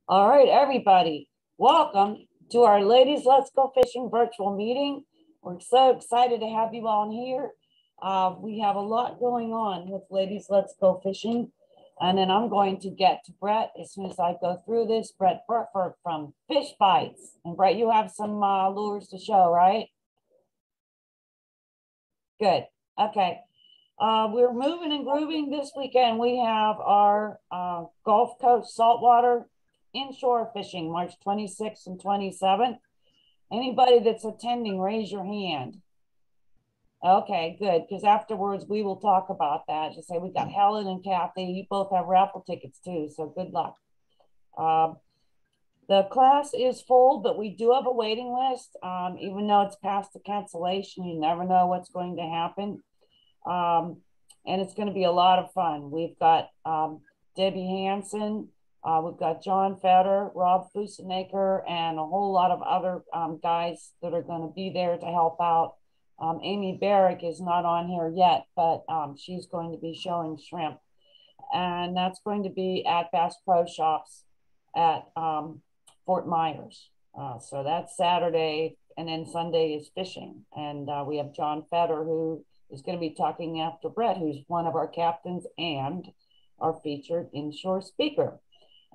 All right, everybody, welcome to our Ladies Let's Go Fishing virtual meeting. We're so excited to have you on here. We have a lot going on with Ladies Let's Go Fishing. And then I'm going to get to Brett as soon as I go through this. Brett Burford from FishBites. And Brett, you have some lures to show, right? Good. Okay. We're moving and grooving this weekend. We have our Gulf Coast saltwater inshore fishing, March 26th and 27th. Anybody that's attending, raise your hand. Okay, good, because afterwards we will talk about that. Just say we got Helen and Kathy. You both have raffle tickets too, so good luck. The class is full, but we do have a waiting list. Even though it's past the cancellation, you never know what's going to happen. And it's going to be a lot of fun. We've got Debbie Hansen, we've got John Fetter, Rob Fusenaker, and a whole lot of other guys that are going to be there to help out. Amy Barrick is not on here yet, but she's going to be showing shrimp. And that's going to be at Bass Pro Shops at Fort Myers. So that's Saturday, and then Sunday is fishing. And we have John Fetter, who is going to be talking after Brett, who's one of our captains and our featured inshore speaker.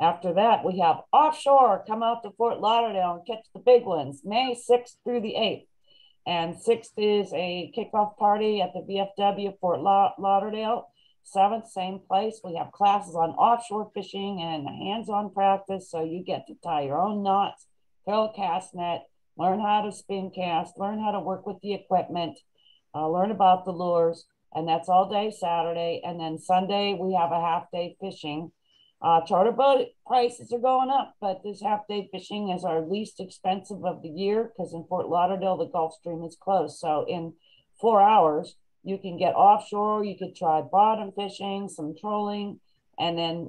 After that, we have offshore. Come out to Fort Lauderdale and catch the big ones, May 6th through the 8th. And 6th is a kickoff party at the VFW Fort Lauderdale. 7th, same place. We have classes on offshore fishing and hands-on practice. So you get to tie your own knots, fill a cast net, learn how to spin cast, learn how to work with the equipment, learn about the lures. And that's all day Saturday. And then Sunday, we have a half day fishing. Charter boat prices are going up, but this half day fishing is our least expensive of the year because in Fort Lauderdale, the Gulf Stream is closed. So in 4 hours, you can get offshore, you could try bottom fishing, some trolling, and then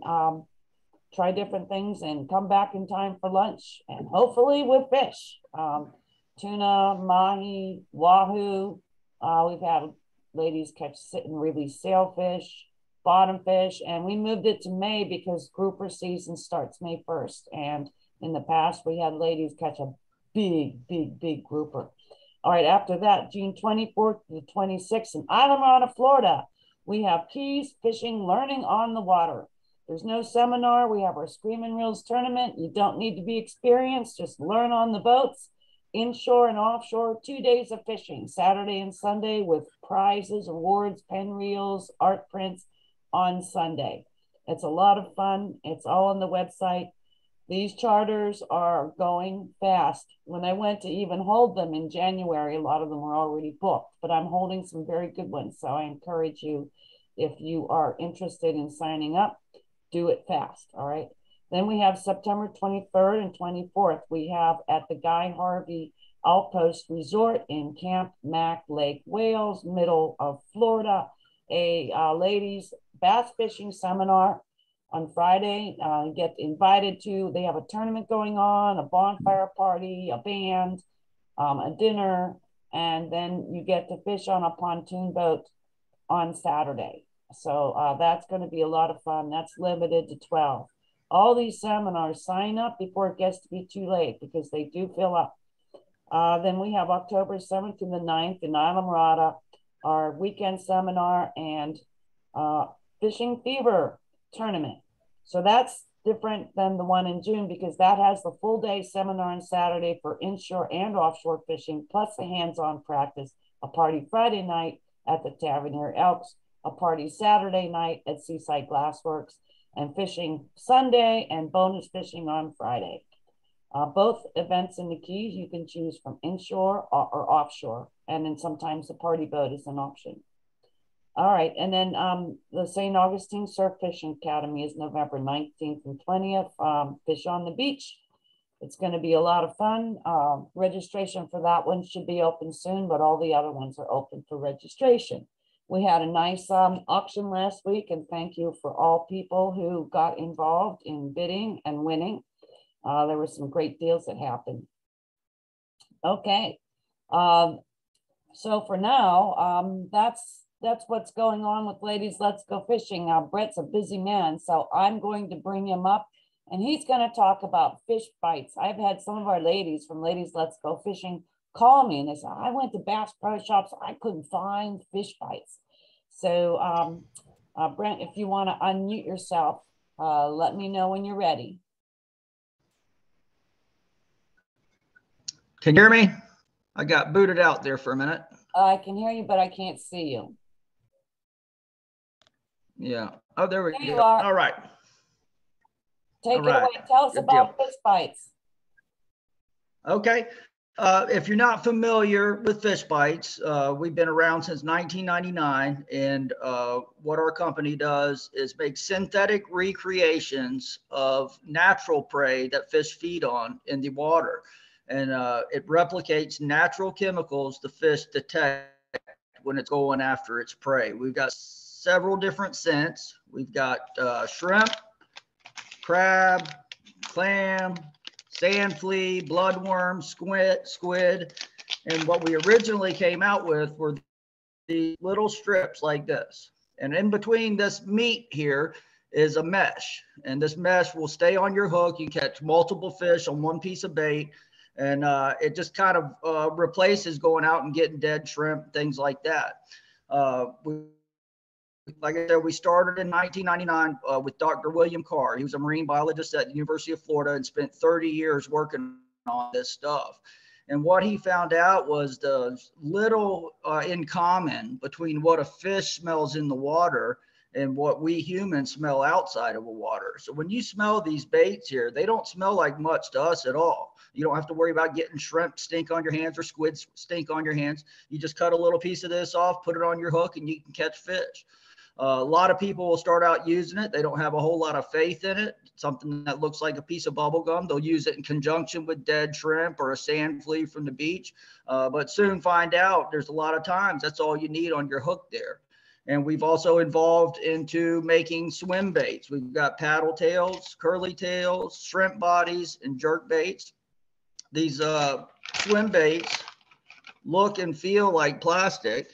try different things and come back in time for lunch and hopefully with fish. Tuna, mahi, wahoo. We've had ladies catch sit and release sailfish, bottom fish, and we moved it to May because grouper season starts May 1st. And in the past, we had ladies catch a big grouper. All right, after that, June 24th to the 26th in Islamorada, Florida, we have Keys Fishing Learning on the Water. There's no seminar. We have our Screaming Reels tournament. You don't need to be experienced. Just learn on the boats, inshore and offshore, 2 days of fishing, Saturday and Sunday with prizes, awards, pen reels, art prints on Sunday. It's a lot of fun. It's all on the website. These charters are going fast. When I went to even hold them in January, a lot of them were already booked, but I'm holding some very good ones. So I encourage you, if you are interested in signing up, do it fast. All right. Then we have September 23rd and 24th. We have at the Guy Harvey Outpost Resort in Camp Mac Lake, Wales, middle of Florida, a ladies bass fishing seminar on Friday. Get invited to, they have a tournament going on, a bonfire party, a band, a dinner, and then you get to fish on a pontoon boat on Saturday. So that's going to be a lot of fun. That's limited to 12. All these seminars, sign up before it gets to be too late because they do fill up. Then we have October 7th to the 9th in Islamorada, our weekend seminar and Fishing Fever tournament. So that's different than the one in June because that has the full day seminar on Saturday for inshore and offshore fishing, plus a hands-on practice, a party Friday night at the Tavernier Elks, a party Saturday night at Seaside Glassworks, and fishing Sunday and bonus fishing on Friday. Both events in the Keys, you can choose from inshore or offshore, and then sometimes the party boat is an option. All right, and then the St. Augustine Surf Fishing Academy is November 19th and 20th. Fish on the beach. It's going to be a lot of fun. Registration for that one should be open soon, but all the other ones are open for registration. We had a nice auction last week, and thank you for all people who got involved in bidding and winning. There were some great deals that happened. Okay, so for now, that's what's going on with Ladies Let's Go Fishing. Brett's a busy man, so I'm going to bring him up and he's going to talk about fish bites. I've had some of our ladies from Ladies Let's Go Fishing call me and they said, I went to Bass Pro Shops, I couldn't find fish bites. So Brent, if you want to unmute yourself, let me know when you're ready. Can you hear me? I got booted out there for a minute. I can hear you, but I can't see you. Yeah. Oh, there we go. All right. Take it away. Tell us about fish bites. Okay. If you're not familiar with FishBites, we've been around since 1999, and what our company does is make synthetic recreations of natural prey that fish feed on in the water, and it replicates natural chemicals the fish detect when it's going after its prey. We've got several different scents. We've got shrimp, crab, clam, sand flea, bloodworm, squid. And what we originally came out with were these little strips like this. And in between this meat here is a mesh. And this mesh will stay on your hook. You catch multiple fish on one piece of bait. And it just kind of replaces going out and getting dead shrimp, things like that. Like I said, we started in 1999 with Dr. William Carr. He was a marine biologist at the University of Florida and spent 30 years working on this stuff. And what he found out was the little in common between what a fish smells in the water and what we humans smell outside of the water. So when you smell these baits here, they don't smell like much to us at all. You don't have to worry about getting shrimp stink on your hands or squid stink on your hands. You just cut a little piece of this off, put it on your hook, and you can catch fish. A lot of people will start out using it. They don't have a whole lot of faith in it. Something that looks like a piece of bubble gum. They'll use it in conjunction with dead shrimp or a sand flea from the beach. But soon find out there's a lot of times that's all you need on your hook there. And we've also evolved into making swim baits. We've got paddle tails, curly tails, shrimp bodies, and jerk baits. These swim baits look and feel like plastic,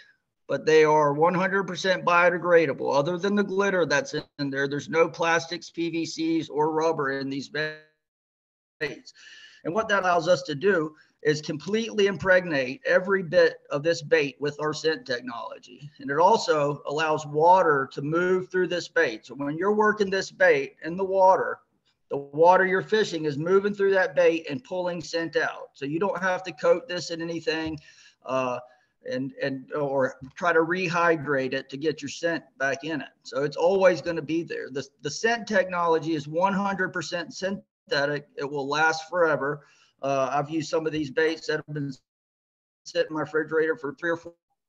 but they are 100% biodegradable. Other than the glitter that's in there, there's no plastics, PVCs, or rubber in these baits. And what that allows us to do is completely impregnate every bit of this bait with our scent technology. And it also allows water to move through this bait. So when you're working this bait in the water you're fishing is moving through that bait and pulling scent out. So you don't have to coat this in anything or try to rehydrate it to get your scent back in it. So it's always going to be there. The scent technology is 100% synthetic. It will last forever. I've used some of these baits that have been sitting in my refrigerator for 3 or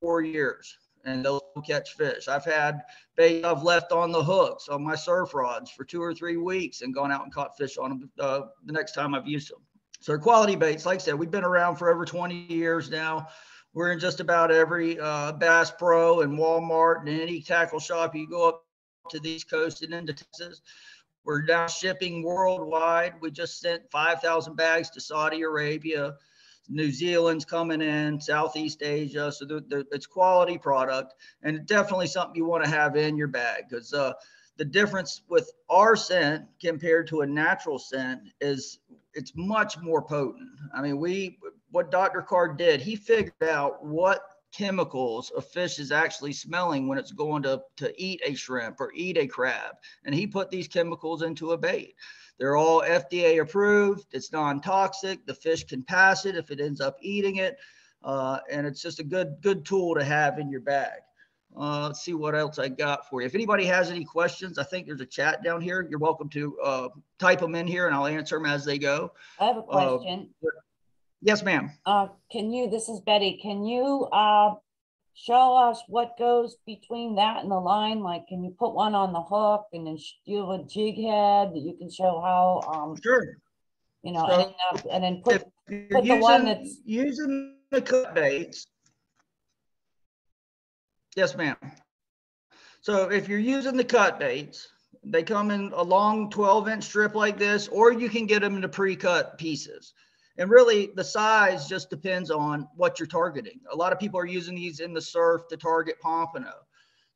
4 years, and they'll catch fish. I've had bait I've left on the hooks on my surf rods for 2 or 3 weeks and gone out and caught fish on them the next time I've used them. So they're quality baits. Like I said, we've been around for over 20 years now. We're in just about every Bass Pro and Walmart and any tackle shop. You go up to the East Coast and into Texas. We're now shipping worldwide. We just sent 5,000 bags to Saudi Arabia. New Zealand's coming in, Southeast Asia. So it's quality product, and definitely something you want to have in your bag, because the difference with our scent compared to a natural scent is it's much more potent. I mean, what Dr. Carr did, he figured out what chemicals a fish is actually smelling when it's going to eat a shrimp or eat a crab. And he put these chemicals into a bait. They're all FDA approved. It's non-toxic. The fish can pass it if it ends up eating it. And it's just a good tool to have in your bag. Let's see what else I got for you. If anybody has any questions, I think there's a chat down here. You're welcome to type them in here and I'll answer them as they go. I have a question. Yes, ma'am. This is Betty. Can you show us what goes between that and the line? Like, can you put one on the hook and then you have a jig head that you can show how, sure. You know, so and then put the one that's using the cut baits. Yes, ma'am. So if you're using the cut baits, they come in a long 12-inch strip like this, or you can get them into pre-cut pieces. And really, the size just depends on what you're targeting. A lot of people are using these in the surf to target pompano.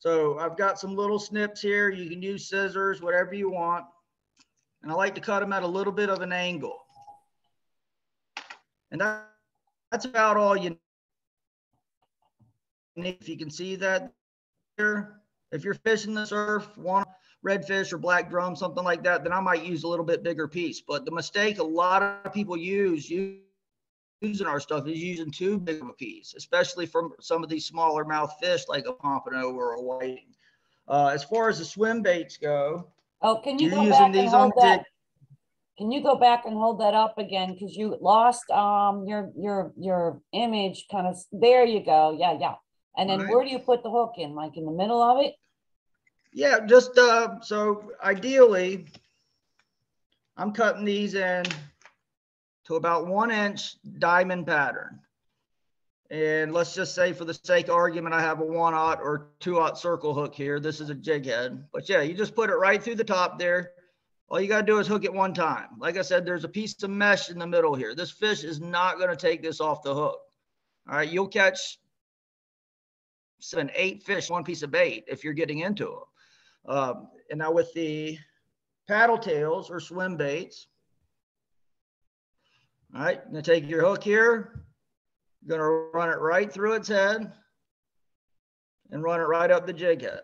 So I've got some little snips here. You can use scissors, whatever you want. And I like to cut them at a little bit of an angle. And that's about all you need. If you can see that there, if you're fishing the surf, want redfish or black drum, something like that, then I might use a little bit bigger piece. But the mistake a lot of people using our stuff is using too big of a piece, especially from some of these smaller mouth fish like a pompano or a whiting. As far as the swim baits go, oh, can you you're go using back and these on hold the that? jig. Can you go back and hold that up again? Because you lost your image kind of, there you go. Yeah, yeah. And then Right. where do you put the hook in? Like in the middle of it? Yeah, just so ideally, I'm cutting these in to about 1-inch diamond pattern. And let's just say for the sake of argument, I have a 1/0 or 2/0 circle hook here. This is a jig head. But yeah, you just put it right through the top there. All you got to do is hook it one time. Like I said, there's a piece of mesh in the middle here. This fish is not going to take this off the hook. All right, you'll catch 7, 8 fish, one piece of bait if you're getting into them. And now with the paddle tails or swim baits, all right, you're going to take your hook here. You're going to run it right through its head and run it right up the jig head.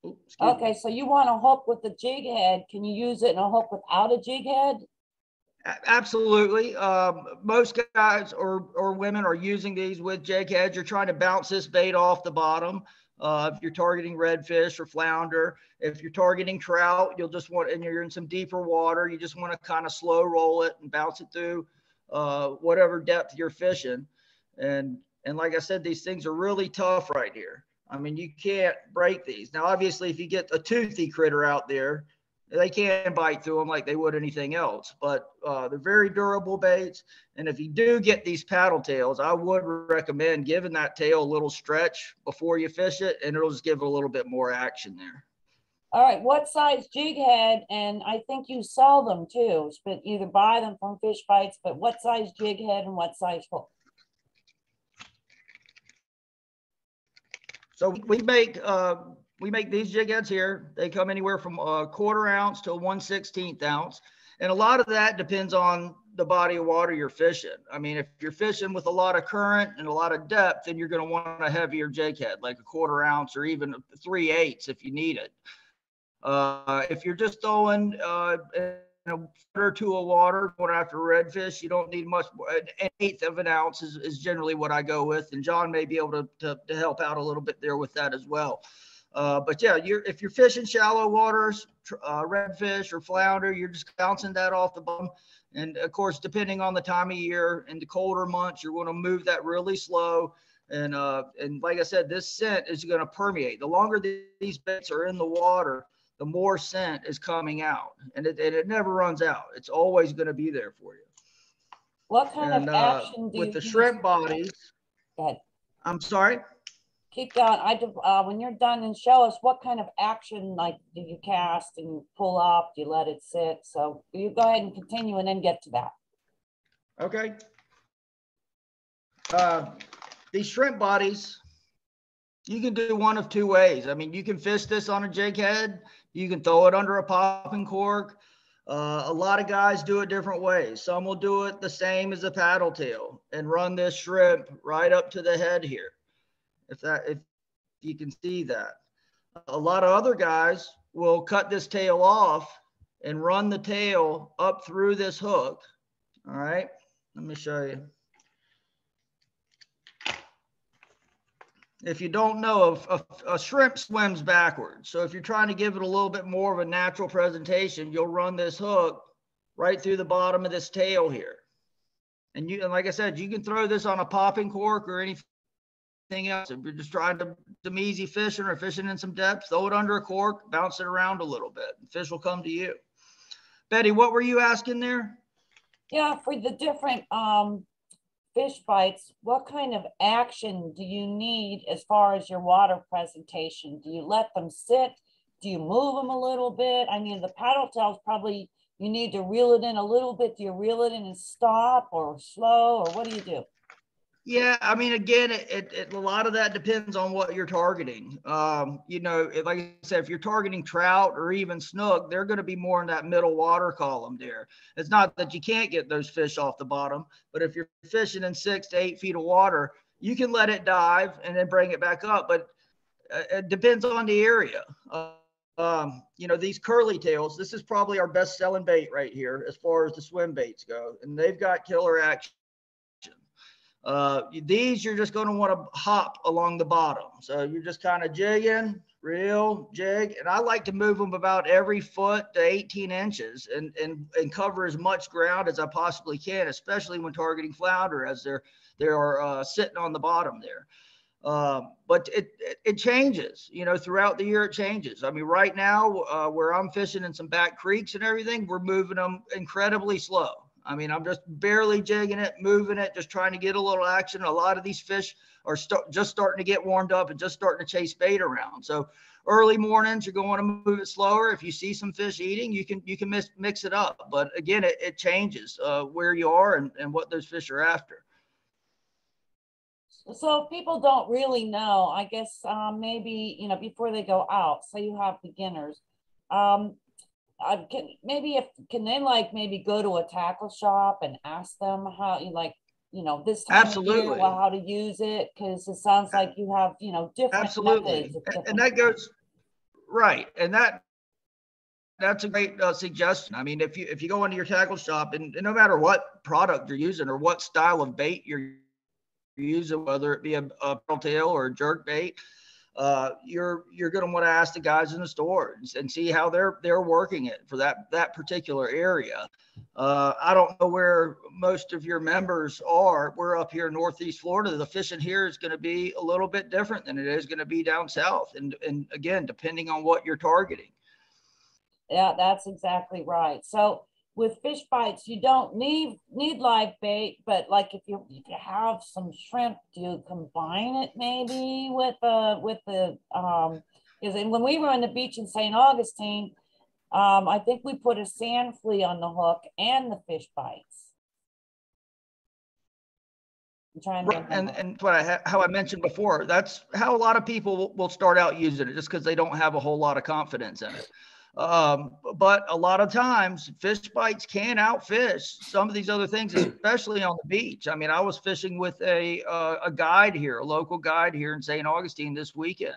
Oops, okay, so you want a hook with the jig head. Can you use it in a hook without a jig head? Absolutely. Most guys or women are using these with jig heads. You're trying to bounce this bait off the bottom. If you're targeting redfish or flounder, if you're targeting trout, you'll just want, and you're in some deeper water, you just want to kind of slow roll it and bounce it through whatever depth you're fishing. And like I said, these things are really tough right here. I mean, you can't break these. Now, obviously, if you get a toothy critter out there, they can bite through them like they would anything else. But they're very durable baits. And if you do get these paddle tails, I would recommend giving that tail a little stretch before you fish it, and it'll just give it a little bit more action there. All right, what size jig head? And I think you sell them too, but either buy them from FishBites, but what size jig head and what size hook? So we make these jig heads here. They come anywhere from a 1/4 ounce to a 1/16 ounce. And a lot of that depends on the body of water you're fishing. I mean, if you're fishing with a lot of current and a lot of depth, then you're going to want a heavier jig head, like a 1/4 ounce or even 3/8 if you need it. If you're just throwing a foot or two of water going after redfish, you don't need much more. An 1/8 of an ounce is generally what I go with, and John may be able to help out a little bit there with that as well. But yeah, if you're fishing shallow waters, redfish or flounder, you're just bouncing that off the bottom. And of course, depending on the time of year, in the colder months, you're going to move that really slow. And like I said, this scent is going to permeate. The longer these baits are in the water, the more scent is coming out, and it never runs out. It's always going to be there for you. What kind of action do with you the use? shrimp bodies? Go ahead. I'm sorry. Keep going. When you're done, and show us what kind of action, like, do you cast and you pull up? Do you let it sit? So you go ahead and continue, and then get to that. Okay. These shrimp bodies, you can do one of two ways. I mean, you can fish this on a jig head. You can throw it under a popping cork. A lot of guys do it different ways. Some will do it the same as a paddle tail and run this shrimp right up to the head here. If you can see that. A lot of other guys will cut this tail off and run the tail up through this hook. All right, let me show you. If you don't know, a shrimp swims backwards. So if you're trying to give it a little bit more of a natural presentation, you'll run this hook right through the bottom of this tail here. And like I said, you can throw this on a popping cork or anything else. If you're just trying to some easy fishing or fishing in some depth, throw it under a cork, bounce it around a little bit, and fish will come to you. Betty, what were you asking there? Yeah, for the different FishBites, what kind of action do you need as far as your water presentation? Do you let them sit? Do you move them a little bit? I mean, the paddle tails probably, you need to reel it in a little bit. Do you reel it in and stop, or slow, or what do you do? Yeah, I mean, again, a lot of that depends on what you're targeting. You know, like I said, if you're targeting trout or even snook, they're going to be more in that middle water column there. It's not that you can't get those fish off the bottom, but if you're fishing in 6 to 8 feet of water, you can let it dive and then bring it back up. But it depends on the area. You know, these curly tails, this is probably our best selling bait right here as far as the swim baits go, and they've got killer action. These you're just going to want to hop along the bottom. So you're just kind of jigging, reel, jig. And I like to move them about every foot to 18 inches and cover as much ground as I possibly can, especially when targeting flounder as they're sitting on the bottom there. But it changes, you know, throughout the year. It changes. I mean, right now where I'm fishing in some back creeks and everything, we're moving them incredibly slow. I mean, I'm just barely jigging it, moving it, just trying to get a little action. A lot of these fish are just starting to get warmed up and just starting to chase bait around. So early mornings, you're going to move it slower. If you see some fish eating, you can mix it up. But again, it changes where you are and what those fish are after. So people don't really know, I guess, maybe, you know, before they go out, so you have beginners. Can they like maybe go to a tackle shop and ask them how you like, you know, this time of year, Absolutely. well, how to use it? Because it sounds like you have, you know, different Absolutely. methods at And different that times. goes right. And that's a great suggestion. I mean, if you go into your tackle shop and no matter what product you're using or what style of bait you're using, whether it be a tail or a jerk bait, you're going to want to ask the guys in the store and see how they're working it for that particular area. I don't know where most of your members are. We're up here in Northeast Florida. The fishing here is going to be a little bit different than it is going to be down south. And again, depending on what you're targeting. Yeah, that's exactly right. So with fish bites, you don't need live bait, but like if you have some shrimp, do you combine it maybe with the is when we were on the beach in St. Augustine, I think we put a sand flea on the hook and the fish bites. I'm trying to Right. remember. And how I mentioned before, that's how a lot of people will start out using it just because they don't have a whole lot of confidence in it. But a lot of times fish bites can outfish some of these other things, especially on the beach. I mean, I was fishing with a guide here, a local guide here in St. Augustine this weekend,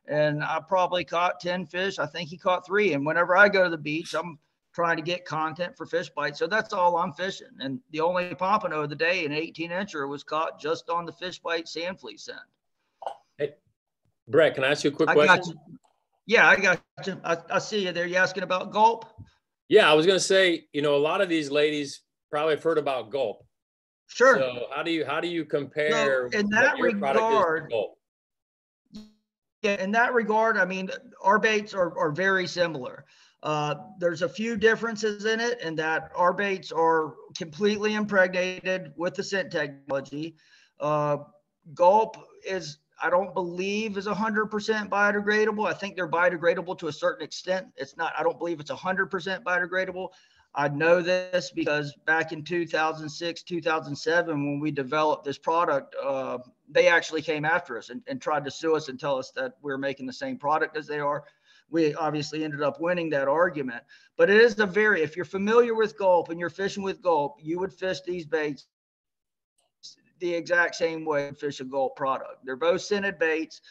and I probably caught 10 fish. I think he caught 3. And whenever I go to the beach, I'm trying to get content for fish bites. So that's all I'm fishing. And the only pompano of the day, an 18-incher, was caught just on the fish bite sand flea scent. Hey, Brett, can I ask you a quick I question? got you. Yeah, I got you. I see you there. You asking about gulp? Yeah, I was going to say, you know, a lot of these ladies probably have heard about gulp. Sure. So how do you compare in that what your product is to gulp? Yeah, in that regard, I mean, our baits are very similar. There's a few differences in it, in that our baits are completely impregnated with the scent technology. Gulp is, I don't believe, is 100% biodegradable. I think they're biodegradable to a certain extent. It's not, I don't believe it's 100% biodegradable. I know this because back in 2006, 2007, when we developed this product, they actually came after us and tried to sue us and tell us that we're making the same product as they are. We obviously ended up winning that argument. But it is if you're familiar with gulp and you're fishing with gulp, you would fish these baits the exact same way you fish a gulp product. They're both scented baits.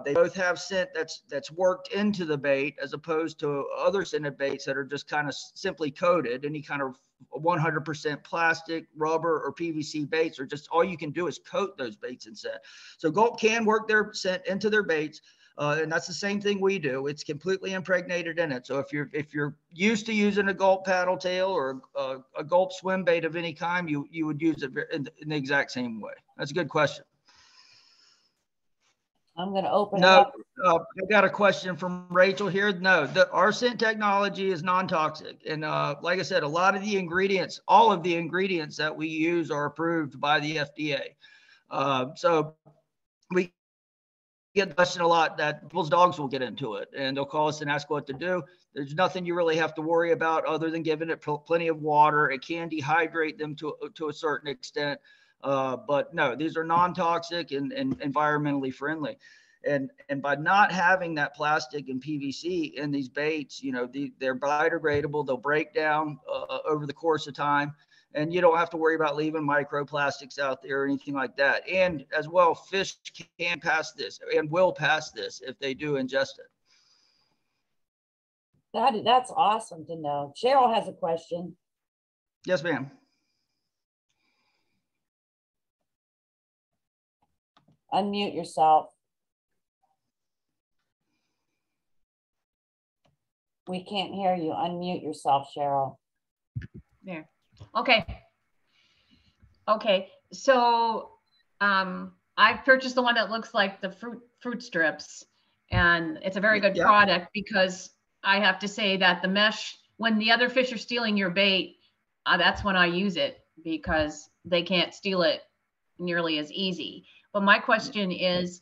They both have scent that's worked into the bait, as opposed to other scented baits that are just kind of simply coated. Any kind of 100% plastic, rubber, or PVC baits, or just all you can do is coat those baits in scent. So gulp can work their scent into their baits. And that's the same thing we do. It's completely impregnated in it. So if you're used to using a gulp paddle tail or a gulp swim bait of any kind, you would use it in the exact same way. That's a good question. I'm going to open it No, up. I got a question from Rachel here. No, our scent technology is non-toxic. And like I said, a lot of the ingredients, all of the ingredients that we use are approved by the FDA. So we get the question a lot that people's dogs will get into it and they'll call us and ask what to do. There's nothing you really have to worry about other than giving it plenty of water. It can dehydrate them to a certain extent. But no, these are non-toxic and environmentally friendly. And by not having that plastic and PVC in these baits, you know, they're biodegradable. They'll break down over the course of time. And you don't have to worry about leaving microplastics out there or anything like that. And as well, fish can pass this and will pass this if they do ingest it. That's awesome to know. Cheryl has a question. Yes, ma'am. Unmute yourself. We can't hear you. Unmute yourself, Cheryl. There. Okay. Okay. So I've purchased the one that looks like the fruit strips, and it's a very good product because I have to say that the mesh, when the other fish are stealing your bait, that's when I use it because they can't steal it nearly as easy. But my question is,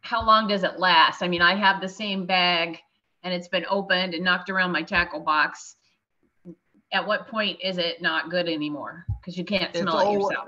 how long does it last? I mean, I have the same bag and it's been opened and knocked around my tackle box. At what point is it not good anymore? Because you can't smell it yourself.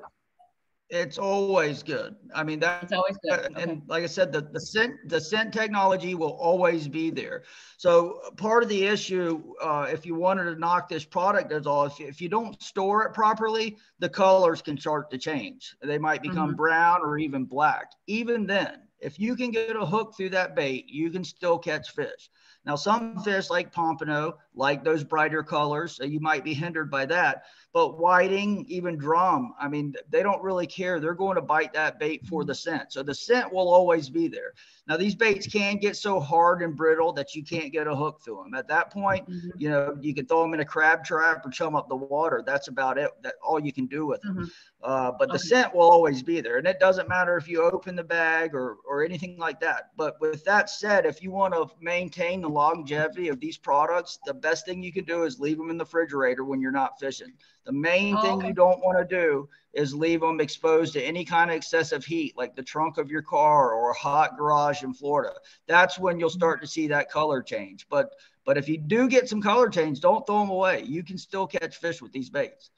It's always good. I mean, it's always good. And okay. like I said, the scent technology will always be there. So part of the issue, if you wanted to knock this product is all, if you don't store it properly, the colors can start to change. They might become brown or even black. Even then, if you can get a hook through that bait, you can still catch fish. Now, some fish like pompano, like those brighter colors, so you might be hindered by that. But whiting, even drum, I mean, they don't really care. They're going to bite that bait for the scent. So the scent will always be there. Now, these baits can get so hard and brittle that you can't get a hook through them. At that point, you know, you can throw them in a crab trap or chum up the water. That's about it. That's all you can do with them. But the scent will always be there. And it doesn't matter if you open the bag or anything like that. But with that said, if you want to maintain the longevity of these products, the best thing you can do is leave them in the refrigerator when you're not fishing. The main thing you don't want to do is leave them exposed to any kind of excessive heat, like the trunk of your car or a hot garage in Florida. That's when you'll start to see that color change. But if you do get some color change, don't throw them away. You can still catch fish with these baits.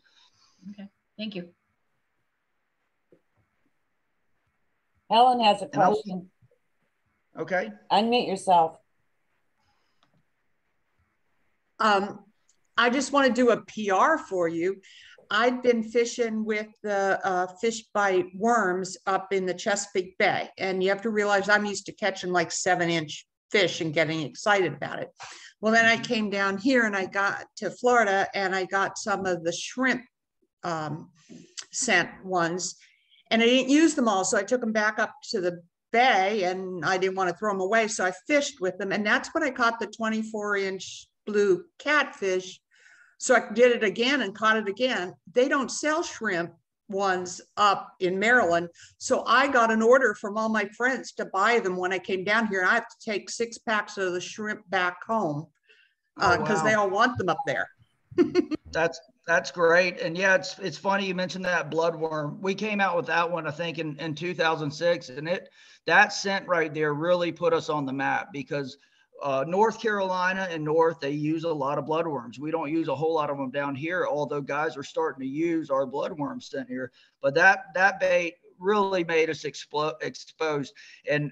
Okay, thank you. Helen has a question. Okay. Unmute yourself. I just want to do a PR for you. I've been fishing with the FishBite worms up in the Chesapeake Bay. And you have to realize I'm used to catching like 7-inch fish and getting excited about it. Well, then I came down here and I got to Florida and I got some of the shrimp scent ones. And I didn't use them all. So I took them back up to the bay and I didn't want to throw them away. So I fished with them. And that's when I caught the 24-inch blue catfish. So I did it again and caught it again. They don't sell shrimp ones up in Maryland. So I got an order from all my friends to buy them when I came down here. And I have to take 6 packs of the shrimp back home because they all want them up there. That's great. And yeah, it's funny you mentioned that bloodworm. We came out with that one, I think, in 2006. And that scent right there really put us on the map because North Carolina and North, they use a lot of bloodworms. We don't use a whole lot of them down here, although guys are starting to use our bloodworm scent here. But that bait really made us exposed. And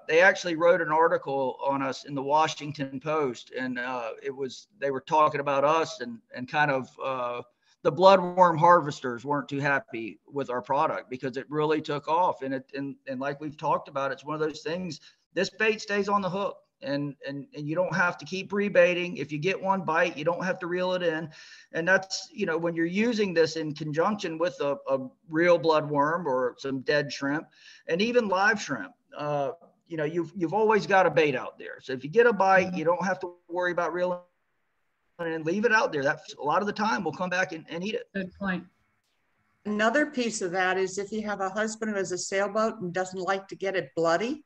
they actually wrote an article on us in the Washington Post. And they were talking about us and kind of the bloodworm harvesters weren't too happy with our product because it really took off. And like we've talked about, it's one of those things, this bait stays on the hook. And you don't have to keep rebaiting. If you get one bite, you don't have to reel it in. And that's, you know, when you're using this in conjunction with a real bloodworm or some dead shrimp and even live shrimp, you know, you've always got a bait out there. So if you get a bite, you don't have to worry about reeling and leave it out there. That's a lot of the time we'll come back and eat it. Good point. Another piece of that is if you have a husband who has a sailboat and doesn't like to get it bloody,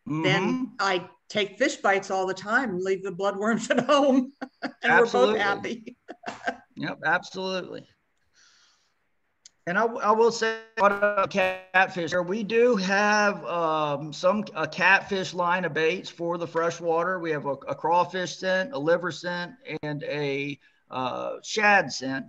then I take fish bites all the time and leave the bloodworms at home and absolutely. We're both happy. Yep, absolutely. And I will say about catfish, we do have a catfish line of baits for the freshwater. We have a crawfish scent, a liver scent, and a shad scent.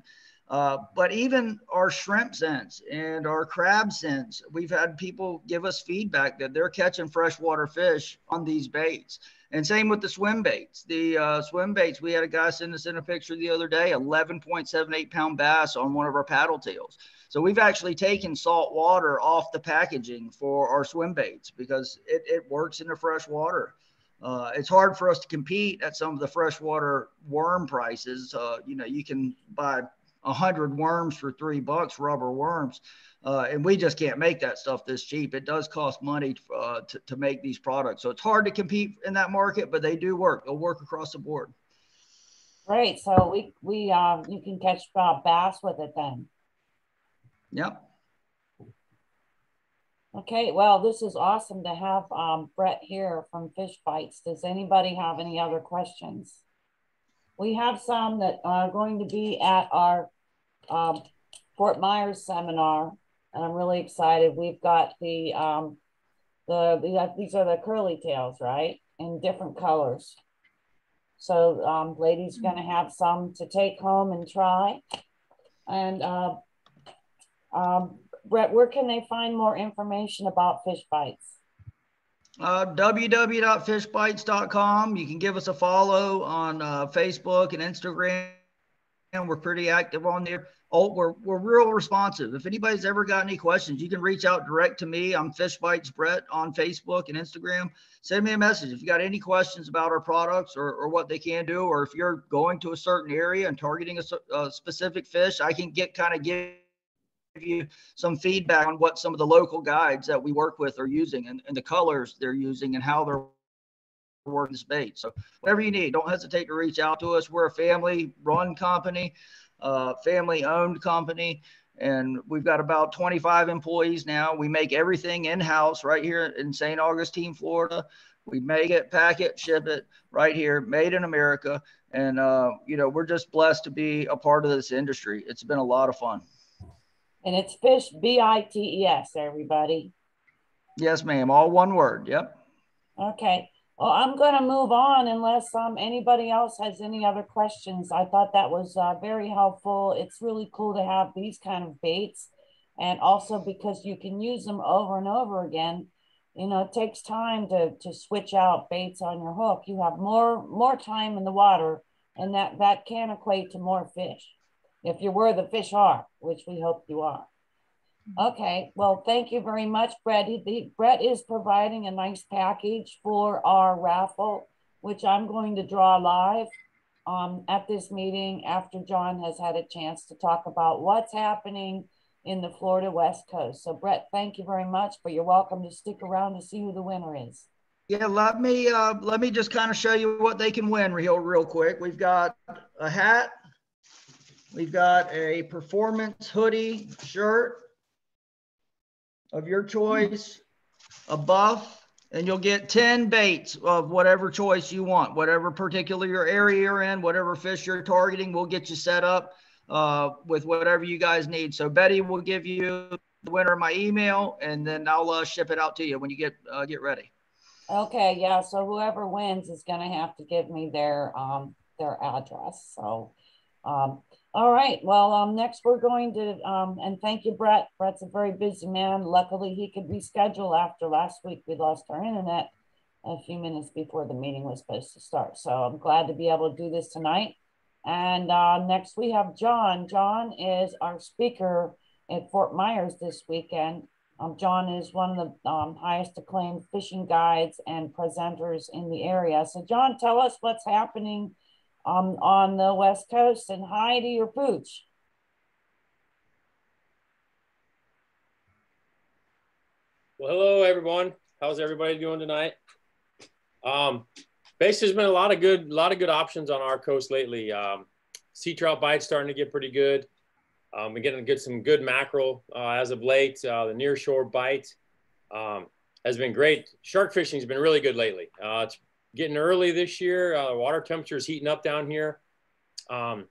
But even our shrimp scents and our crab scents, we've had people give us feedback that they're catching freshwater fish on these baits. And same with the swim baits. The swim baits, we had a guy send us in a picture the other day, 11.78 pound bass on one of our paddle tails. So we've actually taken salt water off the packaging for our swim baits because it works in the fresh water. It's hard for us to compete at some of the freshwater worm prices. You can buy 100 worms for $3, rubber worms. And we just can't make that stuff this cheap. It does cost money to make these products. So it's hard to compete in that market, but they do work. They'll work across the board. Great. So you can catch bass with it then. Yep. Okay, well, this is awesome to have Brett here from FishBites. Does anybody have any other questions? We have some that are going to be at our Fort Myers seminar, and I'm really excited. We've got these are the curly tails, right? In different colors. So ladies are going to have some to take home and try. And Brett, where can they find more information about FishBites? www.fishbites.com. You can give us a follow on Facebook and Instagram. We're pretty active on there. We're real responsive. If anybody's ever got any questions, you can reach out direct to me. I'm FishBites Brett on Facebook and Instagram. Send me a message if you got any questions about our products or what they can do, or if you're going to a certain area and targeting a specific fish, I can give you some feedback on what some of the local guides that we work with are using and the colors they're using and how they're working this bait. So whatever you need, don't hesitate to reach out to us. We're a family-run company, family-owned company, and we've got about 25 employees now. We make everything in-house right here in St. Augustine, Florida. We make it, pack it, ship it right here, made in America. And, we're just blessed to be a part of this industry. It's been a lot of fun. And it's Fish, B-I-T-E-S, everybody. Yes, ma'am. All one word. Yep. Okay. Well, I'm going to move on unless anybody else has any other questions. I thought that was very helpful. It's really cool to have these kind of baits. And also because you can use them over and over again. It takes time to switch out baits on your hook. You have more time in the water, and that can equate to more fish. If you're where the fish are, which we hope you are. Okay, well, thank you very much, Brett. Brett is providing a nice package for our raffle, which I'm going to draw live at this meeting after John has had a chance to talk about what's happening in the Florida West Coast. So, Brett, thank you very much, but you're welcome to stick around to see who the winner is. Yeah, let me just kind of show you what they can win real quick. We've got a hat. We've got a performance hoodie shirt of your choice, a buff, and you'll get 10 baits of whatever choice you want, whatever particular your area you're in, whatever fish you're targeting, we'll get you set up with whatever you guys need. So Betty will give you the winner of my email, and then I'll ship it out to you when you get ready. Okay, yeah, so whoever wins is going to have to give me their address. So all right. Well, next we're going to, and thank you, Brett. Brett's a very busy man. Luckily, he could reschedule after last week. We lost our internet a few minutes before the meeting was supposed to start. So I'm glad to be able to do this tonight. And next we have John. John is our speaker at Fort Myers this weekend. John is one of the highest acclaimed fishing guides and presenters in the area. So John, tell us what's happening on the West Coast, and hi to your pooch. Well, hello everyone. How's everybody doing tonight? Basically, there's been a lot of good options on our coast lately. Sea trout bites starting to get pretty good. We're getting to get some good mackerel as of late. The near shore bite has been great. Shark fishing has been really good lately. It's getting early this year. The water temperature is heating up down here. So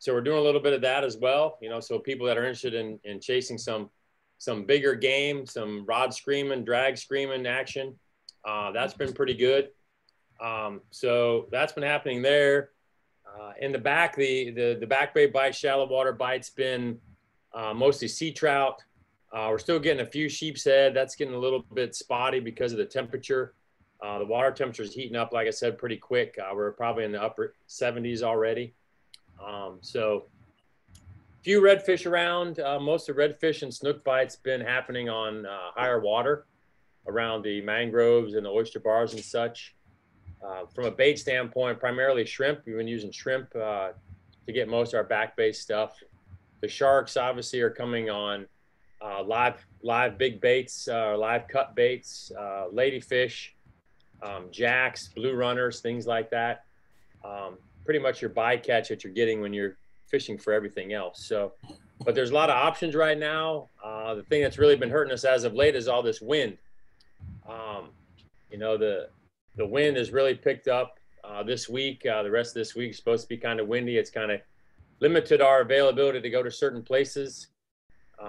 we're doing a little bit of that as well. So people that are interested in chasing some bigger game, some rod screaming, drag screaming action, that's been pretty good. So that's been happening there. In the back, the back bay bite, shallow water bite's been mostly sea trout. We're still getting a few sheep's head. That's getting a little bit spotty because of the temperature. The water temperature is heating up, like I said, pretty quick. We're probably in the upper 70s already. So few redfish around. Most of redfish and snook bites been happening on higher water around the mangroves and the oyster bars and such. From a bait standpoint, primarily shrimp. We've been using shrimp to get most of our back-based stuff. The sharks obviously are coming on live big baits, live cut baits, ladyfish, jacks, blue runners, things like that. Pretty much your bycatch that you're getting when you're fishing for everything else. So, but there's a lot of options right now. The thing that's really been hurting us as of late is all this wind. You know, the wind has really picked up this week. The rest of this week is supposed to be kind of windy. It's kind of limited our availability to go to certain places.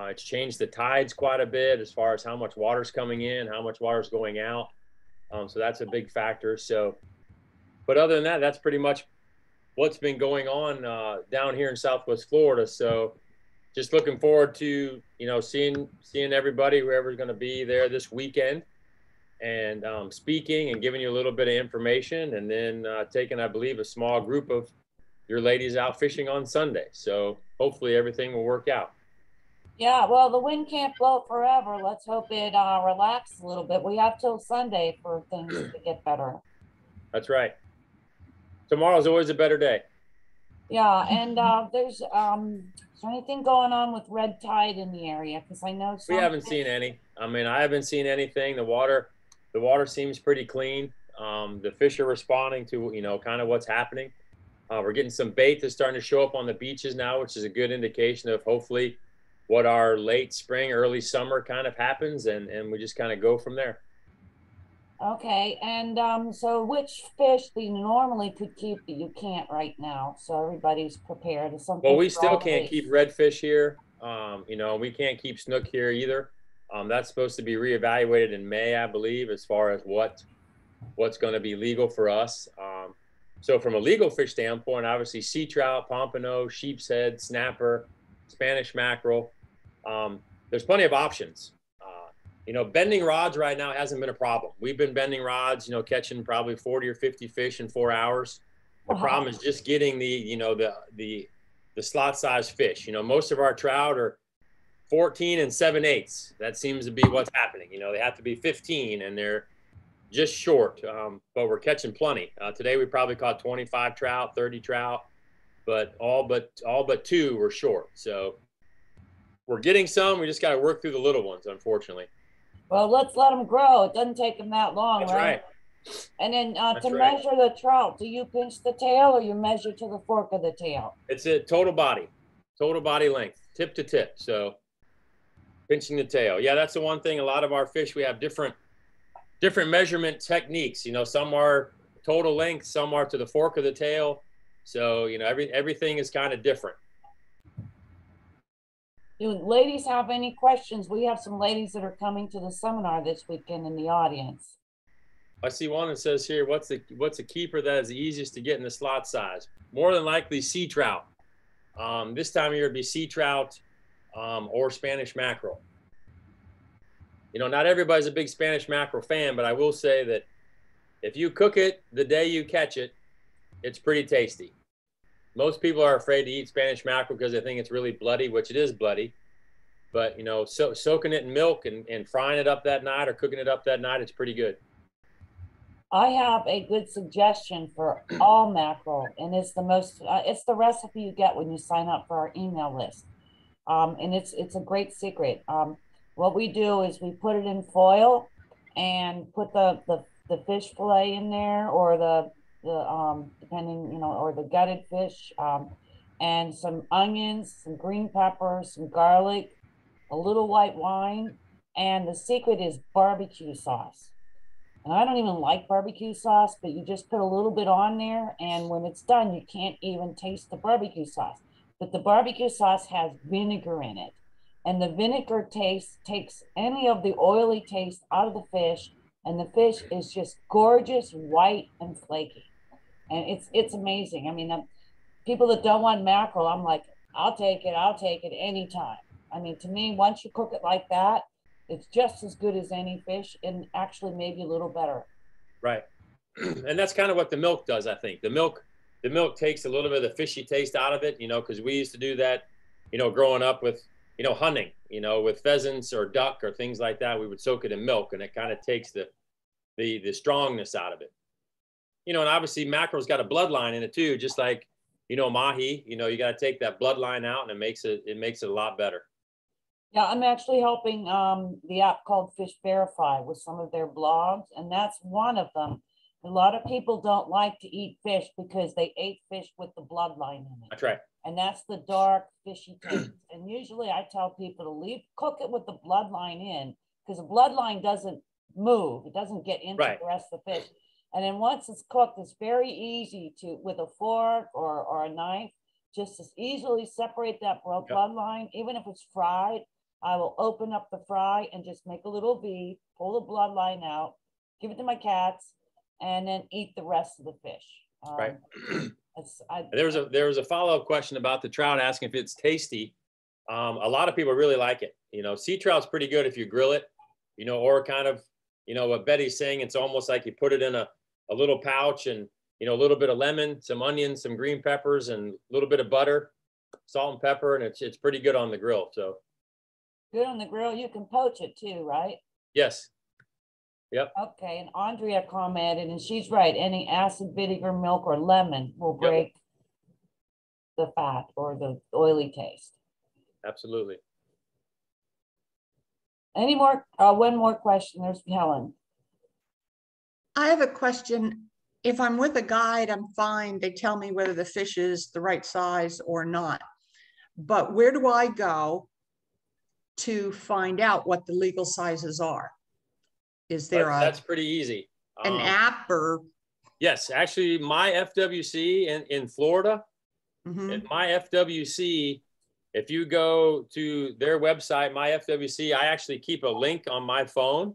It's changed the tides quite a bit as far as how much water's coming in, how much water's going out. So that's a big factor. So, but other than that, that's pretty much what's been going on down here in Southwest Florida. So just looking forward to, you know, seeing everybody, whoever's going to be there this weekend, and speaking and giving you a little bit of information, and then taking, I believe, a small group of your ladies out fishing on Sunday. So hopefully everything will work out. Yeah, well, the wind can't blow forever. Let's hope it relaxes a little bit. We have till Sunday for things to get better. That's right. Tomorrow's always a better day. Yeah, and is there anything going on with red tide in the area? Because I know we haven't seen any. I mean, I haven't seen anything. The water seems pretty clean. The fish are responding to, you know, kind of what's happening. We're getting some bait that's starting to show up on the beaches now, which is a good indication of hopefully what our late spring, early summer kind of happens, and we just kind of go from there. Okay, and so which fish that you normally could keep that you can't right now? So everybody's prepared. Well, we still can't keep redfish here. You know, we can't keep snook here either. That's supposed to be reevaluated in May, I believe, as far as what's going to be legal for us. So from a legal fish standpoint, obviously sea trout, pompano, sheep's head, snapper, Spanish mackerel. There's plenty of options. You know, bending rods right now hasn't been a problem. We've been bending rods, you know, catching probably 40 or 50 fish in 4 hours. The problem is just getting the slot size fish. You know, most of our trout are 14 and 7/8. That seems to be what's happening. You know, they have to be 15 and they're just short, but we're catching plenty. Today we probably caught 25 trout, 30 trout, but all but 2 were short. So we're getting some. We just got to work through the little ones, unfortunately. Well, let's let them grow. It doesn't take them that long, That's right? And then to measure the trout, do you pinch the tail or you measure to the fork of the tail? It's a total body length, tip to tip. So pinching the tail. Yeah, that's the one thing. A lot of our fish, we have different measurement techniques. You know, some are total length, some are to the fork of the tail. So, you know, everything is kind of different. Do ladies have any questions? We have some ladies that are coming to the seminar this weekend in the audience. I see one that says here, what's a keeper that is the easiest to get in the slot size? More than likely sea trout. This time of year it'd be sea trout or Spanish mackerel. You know, not everybody's a big Spanish mackerel fan, but I will say that if you cook it the day you catch it, it's pretty tasty. Most people are afraid to eat Spanish mackerel because they think it's really bloody, which it is bloody. But, you know, soaking it in milk and frying it up that night or cooking it up that night, it's pretty good. I have a good suggestion for all mackerel, and it's the recipe you get when you sign up for our email list. And it's a great secret. What we do is we put it in foil and put the fish fillet in there, or the depending, you know, or the gutted fish, and some onions, some green peppers, some garlic, a little white wine, and the secret is barbecue sauce. And I don't even like barbecue sauce, but you just put a little bit on there, and when it's done, you can't even taste the barbecue sauce. But the barbecue sauce has vinegar in it, and the vinegar taste takes any of the oily taste out of the fish, and the fish is just gorgeous, white and flaky. And it's amazing. I mean, people that don't want mackerel, I'm like, I'll take it anytime. I mean, to me, once you cook it like that, it's just as good as any fish, and actually maybe a little better. Right. And that's kind of what the milk does, I think. The milk takes a little bit of the fishy taste out of it, you know, because we used to do that, you know, growing up with, you know, hunting, you know, with pheasants or duck or things like that. We would soak it in milk, and it kind of takes the strongness out of it. You know, and obviously mackerel's got a bloodline in it too, just like, you know, mahi. You know, you got to take that bloodline out, and it makes it a lot better. Yeah, I'm actually helping the app called FishVerify with some of their blogs, and that's one of them. A lot of people don't like to eat fish because they ate fish with the bloodline in it. That's right. And that's the dark, fishy taste. And usually I tell people to cook it with the bloodline in, because the bloodline doesn't move. It doesn't get into the rest of the fish. And then once it's cooked, it's very easy to, with a fork or a knife, just as easily separate that bloodline. Even if it's fried, I will open up the fry and just make a little V, pull the bloodline out, give it to my cats, and then eat the rest of the fish. Right. There was a follow-up question about the trout, asking if it's tasty. A lot of people really like it. You know, sea trout's pretty good if you grill it, you know, or kind of, you know, what Betty's saying, it's almost like you put it in a little pouch, and, you know, a little bit of lemon, some onions, some green peppers, and a little bit of butter, salt and pepper, and it's pretty good on the grill. So good on the grill. You can poach it too, right? Yes. Yep. Okay, and Andrea commented, and she's right. Any acid, vinegar, milk, or lemon will break the fat or the oily taste. Absolutely. Any more? One more question. There's Helen. I have a question. If I'm with a guide, I'm fine. They tell me whether the fish is the right size or not. But where do I go to find out what the legal sizes are? Is there that's pretty easy. An app or? Yes, actually, my FWC in Florida, my FWC, if you go to their website, my FWC, I actually keep a link on my phone.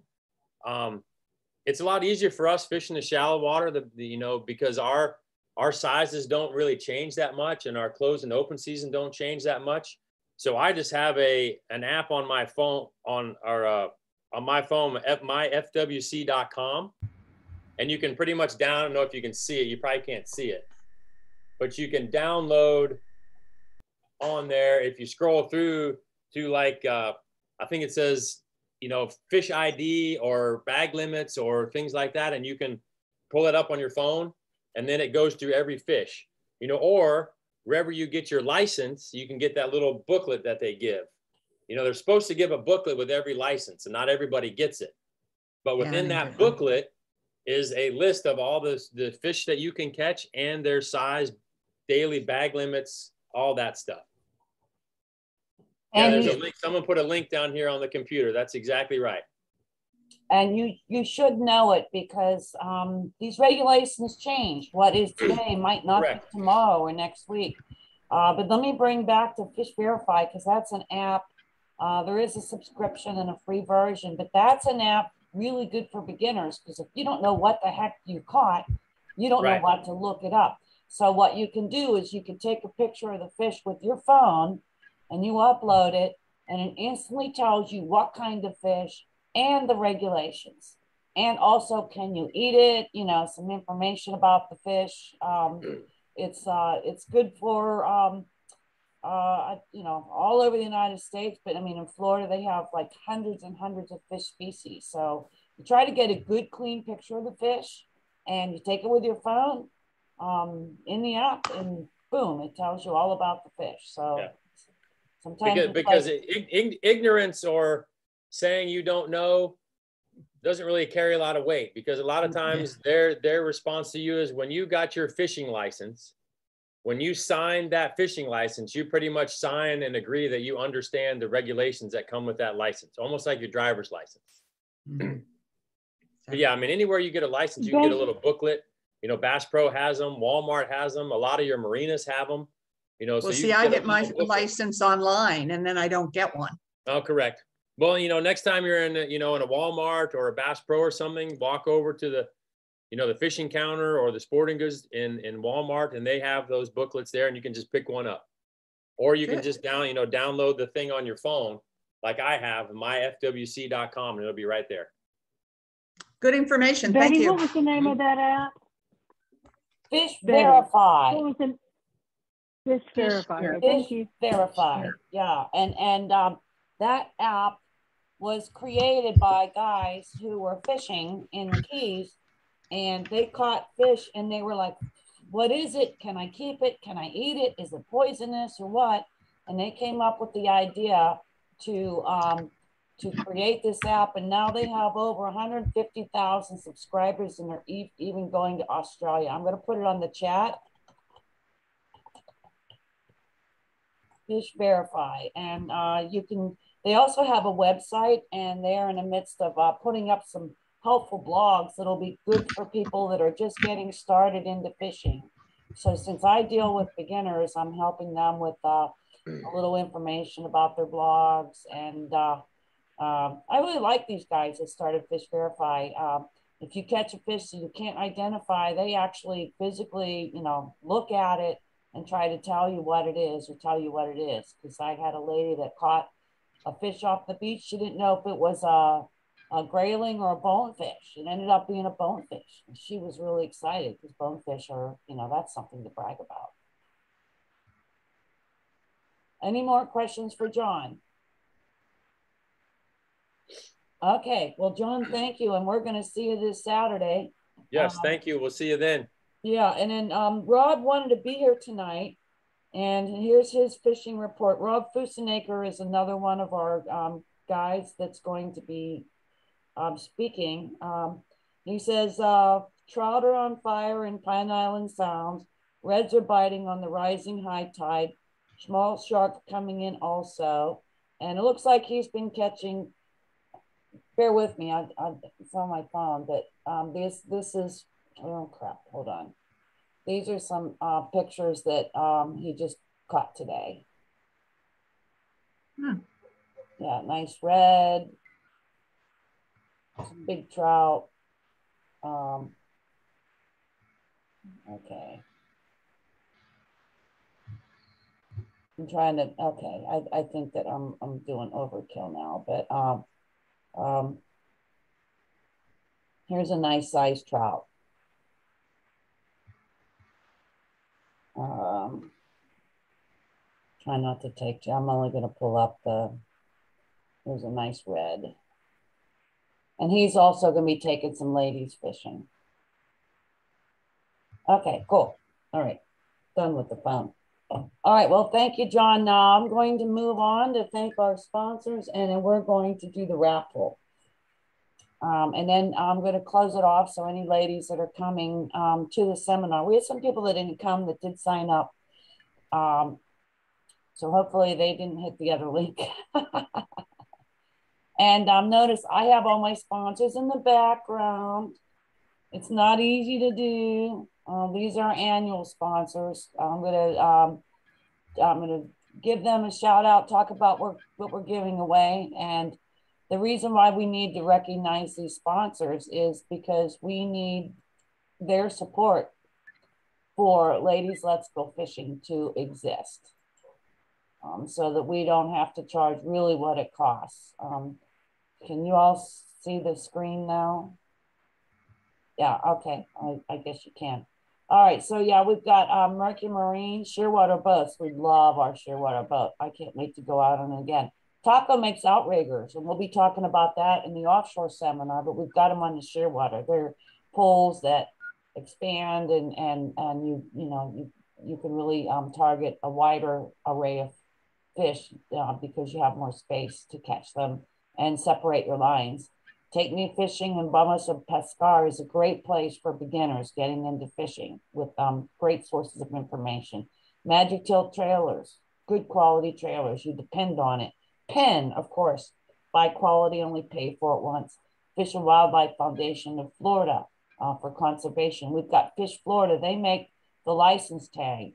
It's a lot easier for us fishing the shallow water, you know, because our sizes don't really change that much, and our closed and open season don't change that much. So I just have an app on my phone, on my phone at myfwc.com, and you can pretty much I don't know if you can see it. You probably can't see it, but you can download on there. If you scroll through to like, I think it says, you know, fish ID or bag limits or things like that, and you can pull it up on your phone, and then it goes through every fish, you know, or wherever you get your license, you can get that little booklet that they give. You know, they're supposed to give a booklet with every license, and not everybody gets it. But within that booklet is a list of all the fish that you can catch and their size, daily bag limits, all that stuff. And there's a link. Someone put a link down here on the computer. That's exactly right. And you should know it, because these regulations change. What is today might not be tomorrow or next week. But let me bring back to FishVerify, because that's an app. There is a subscription and a free version, but that's an app really good for beginners, because if you don't know what the heck you caught, you don't know what to look it up. So what you can do is you can take a picture of the fish with your phone, and you upload it, and it instantly tells you what kind of fish and the regulations. And also, can you eat it? You know, some information about the fish. It's good for, you know, all over the United States, but I mean, in Florida, they have like hundreds and hundreds of fish species. So you try to get a good, clean picture of the fish, and you take it with your phone in the app, and boom, it tells you all about the fish. So sometimes because ignorance or saying you don't know doesn't really carry a lot of weight, because a lot of times their response to you is, when you got your fishing license, when you signed that fishing license, you pretty much sign and agree that you understand the regulations that come with that license, almost like your driver's license. But yeah, I mean, anywhere you get a license, you can get a little booklet. You know, Bass Pro has them, Walmart has them, a lot of your marinas have them. You know, well, so see, I get my license online, and then I don't get one. Oh, correct. Well, you know, next time you're in, you know, in a Walmart or a Bass Pro or something, walk over to you know, the fishing counter or the sporting goods in Walmart, and they have those booklets there, and you can just pick one up. Or you can just download the thing on your phone, like I have, myfwc.com, and it'll be right there. Good information. Betty, Thank you. what was the name of that app? FishVerify. What was the FishVerify? Thank you. FishVerify. Yeah, and that app was created by guys who were fishing in the Keys, and they caught fish, and they were like, "What is it? Can I keep it? Can I eat it? Is it poisonous or what?" And they came up with the idea to create this app, and now they have over 150,000 subscribers, and they're even going to Australia. I'm going to put it on the chat. FishVerify, and they also have a website, and they are in the midst of putting up some helpful blogs that'll be good for people that are just getting started into fishing. So since I deal with beginners, I'm helping them with a little information about their blogs. And I really like these guys that started FishVerify. If you catch a fish that you can't identify, they actually physically, look at it and try to tell you what it is or tell you what it is. Because I had a lady that caught a fish off the beach. She didn't know if it was a grayling or a bonefish. It ended up being a bonefish. And she was really excited because bonefish are, that's something to brag about. Any more questions for John? Okay, well, John, thank you. And we're going to see you this Saturday. Yes, thank you. We'll see you then. Yeah, and then Rob wanted to be here tonight. And here's his fishing report. Rob Fusenaker is another one of our guys that's going to be speaking. He says, trout are on fire in Pine Island Sounds. Reds are biting on the rising high tide. Small shark coming in also. And it looks like he's been catching, bear with me, it's on my phone, but this is, oh crap, hold on. These are some pictures that he just caught today. Yeah, nice red, some big trout. Okay. I'm trying to, okay, I think that I'm doing overkill now, but here's a nice sized trout. Try not to take, I'm only going to pull up there's a nice red. And he's also going to be taking some ladies fishing. Okay, cool. All right, done with the phone. All right, well, thank you, John. Now I'm going to move on to thank our sponsors, and then we're going to do the raffle. And then I'm going to close it off. So any ladies that are coming to the seminar, we had some people that didn't come that did sign up. So hopefully they didn't hit the other link. And notice I have all my sponsors in the background. It's not easy to do. These are annual sponsors. I'm gonna give them a shout out, talk about what we're giving away. And the reason why we need to recognize these sponsors is because we need their support for Ladies Let's Go Fishing to exist. So that we don't have to charge really what it costs. Can you all see the screen now? Yeah, okay, I guess you can. All right, so yeah, we've got Mercury Marine, Shearwater boats. We love our Shearwater boat. I can't wait to go out on it again. Taco makes outriggers, and we'll be talking about that in the offshore seminar, but we've got them on the Shearwater. They're poles that expand and you can really target a wider array of fish because you have more space to catch them and separate your lines. Take Me Fishing and Vamos a Pescar is a great place for beginners getting into fishing with great sources of information. Magic Tilt trailers, good quality trailers. You depend on it. Penn, of course, buy quality, only pay for it once. Fish and Wildlife Foundation of Florida for conservation. We've got Fish Florida. They make the license tag.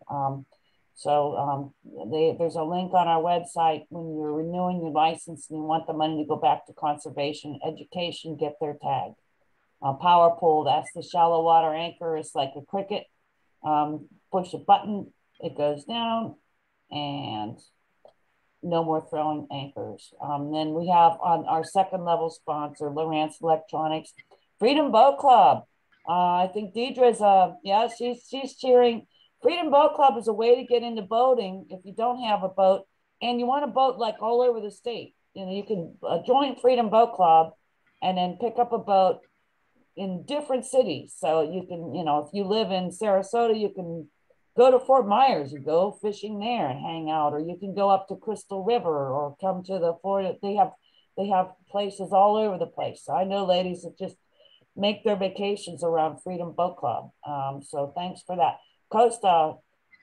There's a link on our website. When you're renewing your license and you want the money to go back to conservation education, get their tag. power pole. That's the shallow water anchor. It's like a cricket. Push a button, it goes down, and no more throwing anchors. Then we have on our second level sponsor, Lowrance Electronics, Freedom Boat Club. I think Deidre's, yeah, she's cheering. Freedom Boat Club is a way to get into boating if you don't have a boat and you want a boat like all over the state. You know, you can join Freedom Boat Club and then pick up a boat in different cities. So you can, you know, if you live in Sarasota, you can go to Fort Myers and go fishing there and hang out, or you can go up to Crystal River or come to the Florida. They have places all over the place. So I know ladies that just make their vacations around Freedom Boat Club. So thanks for that. Costa,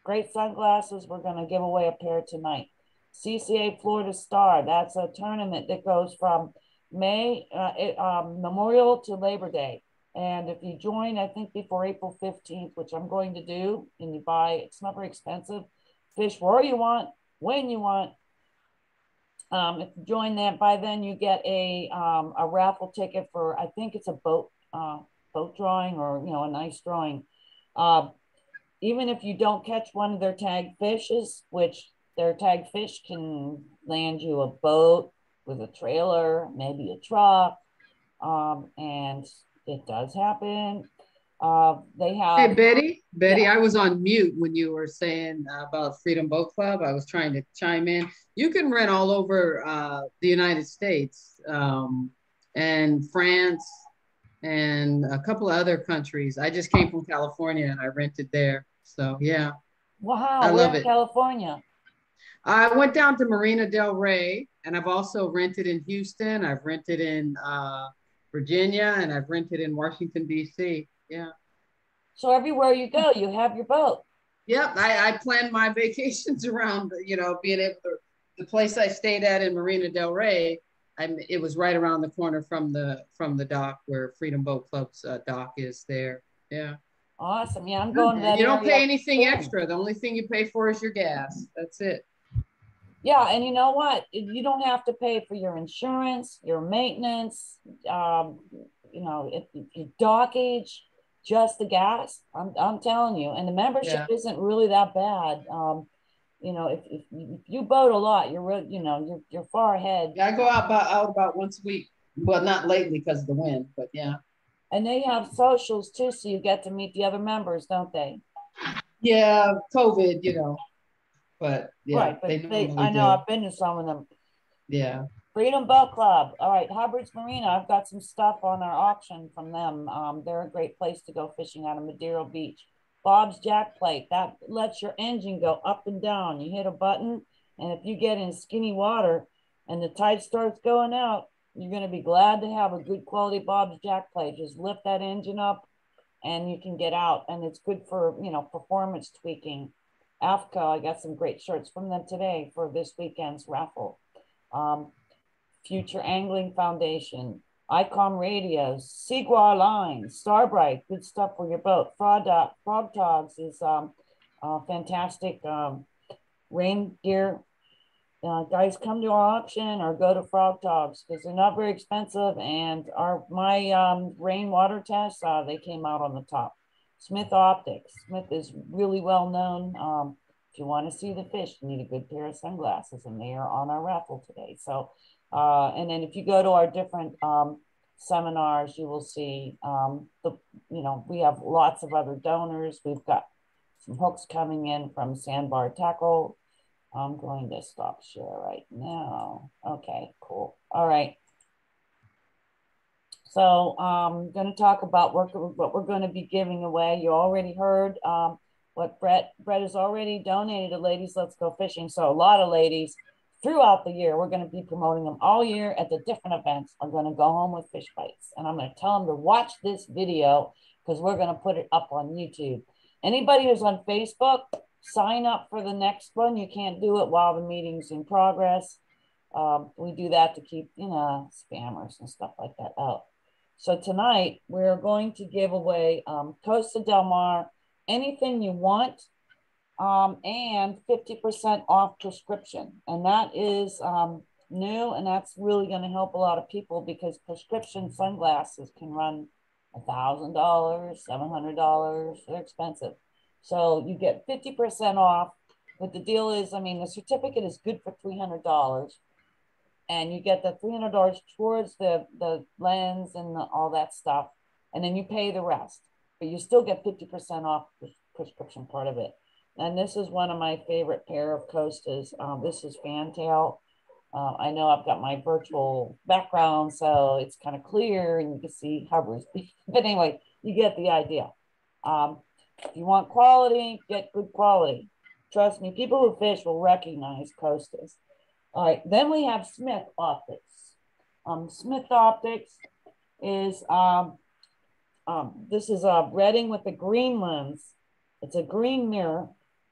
great sunglasses. We're going to give away a pair tonight. CCA Florida Star, that's a tournament that goes from Memorial to Labor Day. And if you join, I think before April 15th, which I'm going to do, and you buy, it's not very expensive, fish where you want, when you want. If you join that, by then you get a raffle ticket for, I think it's a boat drawing, or, you know, a nice drawing. Even if you don't catch one of their tagged fishes, which their tagged fish can land you a boat with a trailer, maybe a truck, and it does happen. They have. Hey, Betty, yeah. I was on mute when you were saying about Freedom Boat Club. I was trying to chime in. You can rent all over the United States and France and a couple of other countries. I just came from California and I rented there. So yeah. Wow, I love it. California. I went down to Marina Del Rey, and I've also rented in Houston. I've rented in Virginia, and I've rented in Washington, D.C. Yeah. So everywhere you go, you have your boat. Yep. I planned my vacations around, you know, being able to, the place I stayed at in Marina Del Rey, it was right around the corner from the dock where Freedom Boat Club's dock is there. Yeah. Awesome. Yeah, I'm going to that. You don't pay anything extra. The only thing you pay for is your gas. That's it. Yeah, and you know what? You don't have to pay for your insurance, your maintenance, you know, your dockage, just the gas. I'm telling you, and the membership isn't really that bad. You know, if you boat a lot, you're far ahead. Yeah, I go out about once a week. Well, not lately because of the wind, but yeah. And they have socials too, so you get to meet the other members, don't they? Yeah, COVID, you know. But yeah, right, but I know I've been to some of them. Yeah. Freedom Boat Club. All right, Hubbard's Marina. I've got some stuff on our auction from them. They're a great place to go fishing out of Madero Beach. Bob's Jack Plate. That lets your engine go up and down. You hit a button, and if you get in skinny water and the tide starts going out, you're going to be glad to have a good quality Bob's Jack Plate. Just lift that engine up, and you can get out. And it's good for, you know, performance tweaking. AFCO, I got some great shirts from them today for this weekend's raffle. Future Angling Foundation, ICOM Radios, Seaguar Lines, Starbright, good stuff for your boat. Frog Togs is fantastic rain gear. Guys, come to our auction or go to Frog Togs because they're not very expensive. And my rainwater tests, they came out on the top. Smith Optics. Smith is really well known. If you want to see the fish, you need a good pair of sunglasses, and they are on our raffle today. So, and then if you go to our different seminars, you will see we have lots of other donors. We've got some hooks coming in from Sandbar Tackle. I'm going to stop share right now. Okay, cool. All right. So I'm going to talk about what we're going to be giving away. You already heard what Brett has already donated to Ladies Let's Go Fishing. So a lot of ladies throughout the year, we're going to be promoting them all year at the different events. I'm going to go home with FishBites, and I'm going to tell them to watch this video because we're going to put it up on YouTube. Anybody who's on Facebook, sign up for the next one. You can't do it while the meeting's in progress. We do that to keep, spammers and stuff like that out. So tonight we're going to give away Costa Del Mar, anything you want, and 50% off prescription. And that is new, and that's really going to help a lot of people because prescription sunglasses can run $1,000, $700. They're expensive. So you get 50% off. But the deal is, I mean, the certificate is good for $300. And you get the $300 towards the lens and all that stuff. And then you pay the rest. But you still get 50% off the prescription part of it. And this is one of my favorite pair of Costas. This is Fantail. I know I've got my virtual background, so it's kind of clear and you can see hovers. But anyway, you get the idea. If you want quality, get good quality. Trust me, people who fish will recognize Costas. All right, then we have Smith Optics. Smith Optics is, this is a Redding with a green lens. It's a green mirror,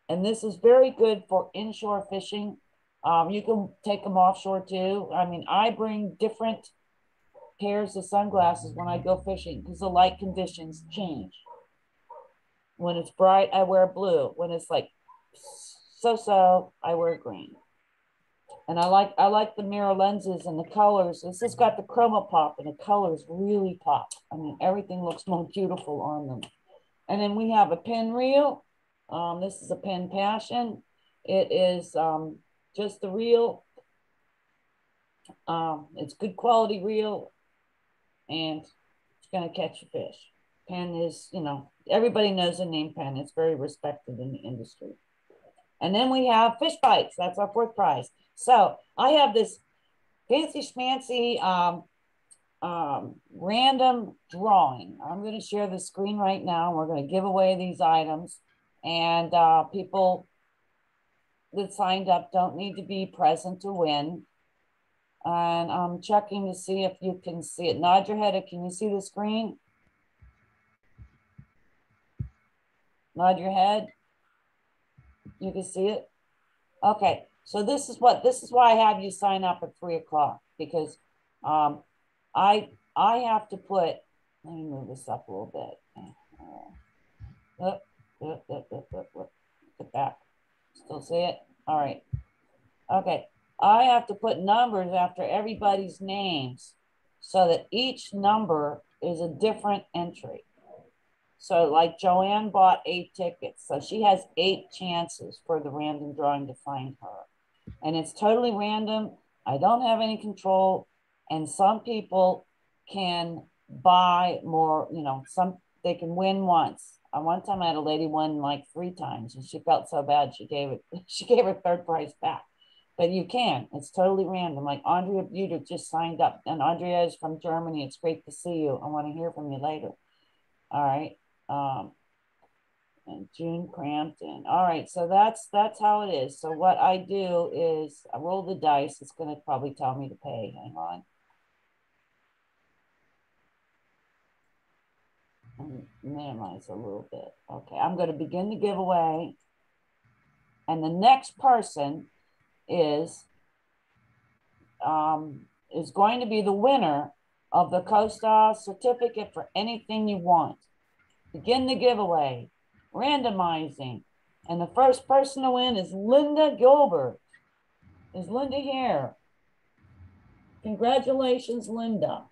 and this is very good for inshore fishing. You can take them offshore too. I mean, I bring different pairs of sunglasses when I go fishing because the light conditions change. When it's bright, I wear blue. When it's like so-so, I wear green. And I like the mirror lenses and the colors. This has got the chroma pop and the colors really pop. I mean, everything looks more beautiful on them. And then we have a pen reel. This is a Pen Passion. It is just the reel. It's good quality reel and it's gonna catch a fish. Pen is, you know, everybody knows the name Pen. It's very respected in the industry. And then we have FishBites. That's our fourth prize. So I have this fancy schmancy random drawing. I'm going to share the screen right now. We're going to give away these items. And people that signed up don't need to be present to win. And I'm checking to see if you can see it. Nod your head. Can you see the screen? Nod your head. You can see it. Okay. So this is why I have you sign up at 3 o'clock, because I have to put, let me move this up a little bit. Look at that. Still see it? All right. Okay. I have to put numbers after everybody's names so that each number is a different entry. So like Joanne bought 8 tickets. So she has 8 chances for the random drawing to find her. And it's totally random. I don't have any control. And some people can buy more, you know, they can win once. One time I had a lady win like 3 times and she felt so bad she gave her third prize back. But you can, it's totally random. Like Andrea Buter just signed up, and Andrea is from Germany. It's great to see you. I want to hear from you later. All right. And June Crampton. All right, so that's how it is. So what I do is I roll the dice. It's going to probably tell me to pay. Hang on. Minimize a little bit. Okay, I'm going to begin the giveaway. And the next person is going to be the winner of the Costa certificate for anything you want. Begin the giveaway. Randomizing. And the first person to win is Linda Gilbert. Is Linda here? Congratulations, Linda.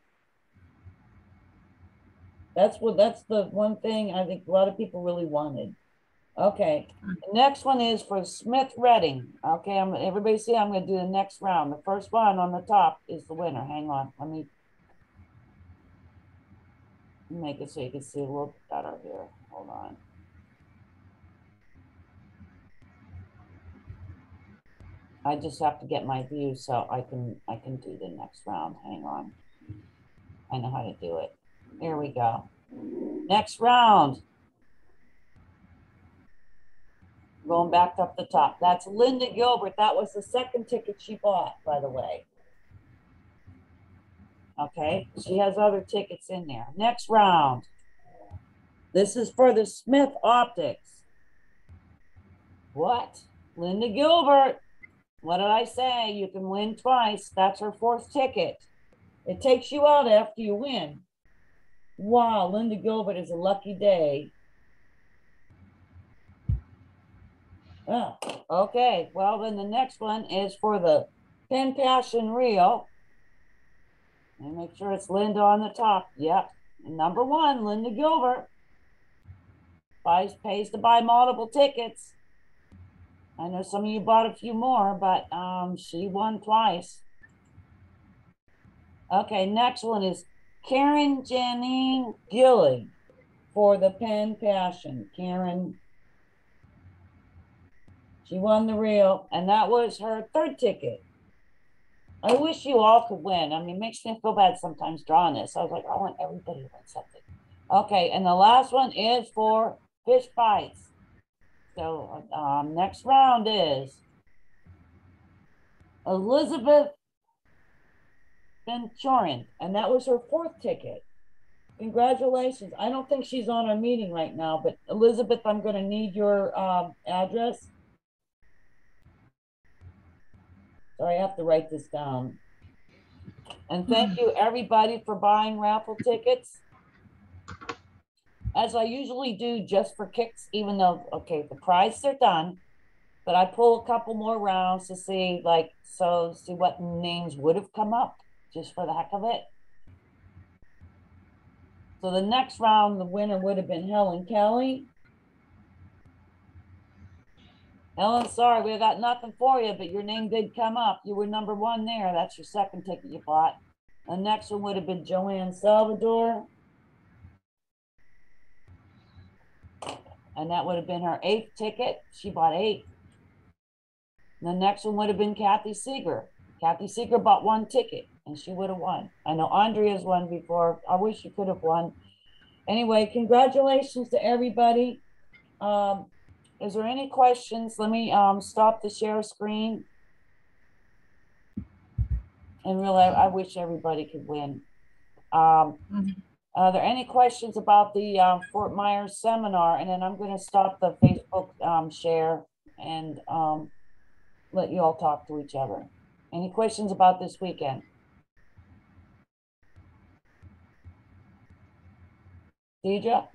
That's the one thing I think a lot of people really wanted. Okay. The next one is for Smith Redding. Okay, everybody see, I'm going to do the next round. The first one on the top is the winner. Hang on. Let me make it so you can see a little better here. Hold on. I just have to get my view so I can do the next round. Hang on. I know how to do it. Here we go. Next round. Going back up the top. That's Linda Gilbert. That was the second ticket she bought, by the way. Okay, she has other tickets in there. Next round. This is for the Smith Optics. What? Linda Gilbert. What did I say? You can win twice. That's her 4th ticket. It takes you out after you win. Wow, Linda Gilbert is a lucky day. Oh, okay, well then the next one is for the Pen Passion Reel. And make sure it's Linda on the top. Yep. Number one, Linda Gilbert. Pays to buy multiple tickets. I know some of you bought a few more, but she won twice. Okay, next one is Karen Janine Gillig for the Pen Passion. Karen, she won the reel, and that was her third ticket. I wish you all could win. I mean, it makes me feel bad sometimes drawing this. I was like, I want everybody to win something. Okay, and the last one is for FishBites. So next round is Elizabeth Venturin, and that was her fourth ticket. Congratulations. I don't think she's on our meeting right now, but Elizabeth, I'm going to need your address. Sorry, I have to write this down. And thank you everybody for buying raffle tickets. As I usually do just for kicks, even though, okay, the prizes are done, but I pull a couple more rounds to see see what names would have come up just for the heck of it. So the next round, the winner would have been Helen Kelly. Helen, sorry, we got nothing for you, but your name did come up. You were number one there. That's your second ticket you bought. The next one would have been Joanne Salvador. And that would have been her 8th ticket. She bought 8. The next one would have been Kathy Seeger. Kathy Seeger bought 1 ticket and she would have won. I know Andrea's won before. I wish you could have won. Anyway, congratulations to everybody. Is there any questions? Let me stop the share screen. And really, I wish everybody could win. Are there any questions about the Fort Myers seminar? And then I'm going to stop the Facebook share and let you all talk to each other. Any questions about this weekend? Deidre?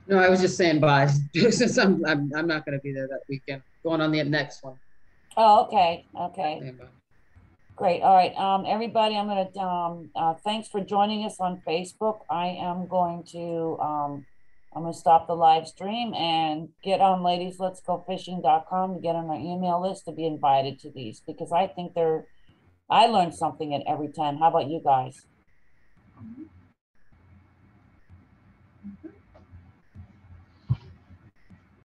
No, I was just saying bye. Since I'm not going to be there that weekend. Going on the next one. Oh, okay. Okay. Great. All right. Everybody, I'm going to thanks for joining us on Facebook. I'm going to stop the live stream and get on ladieslet'sgofishing.com to get on our email list to be invited to these, because I think I learned something at every time. How about you guys?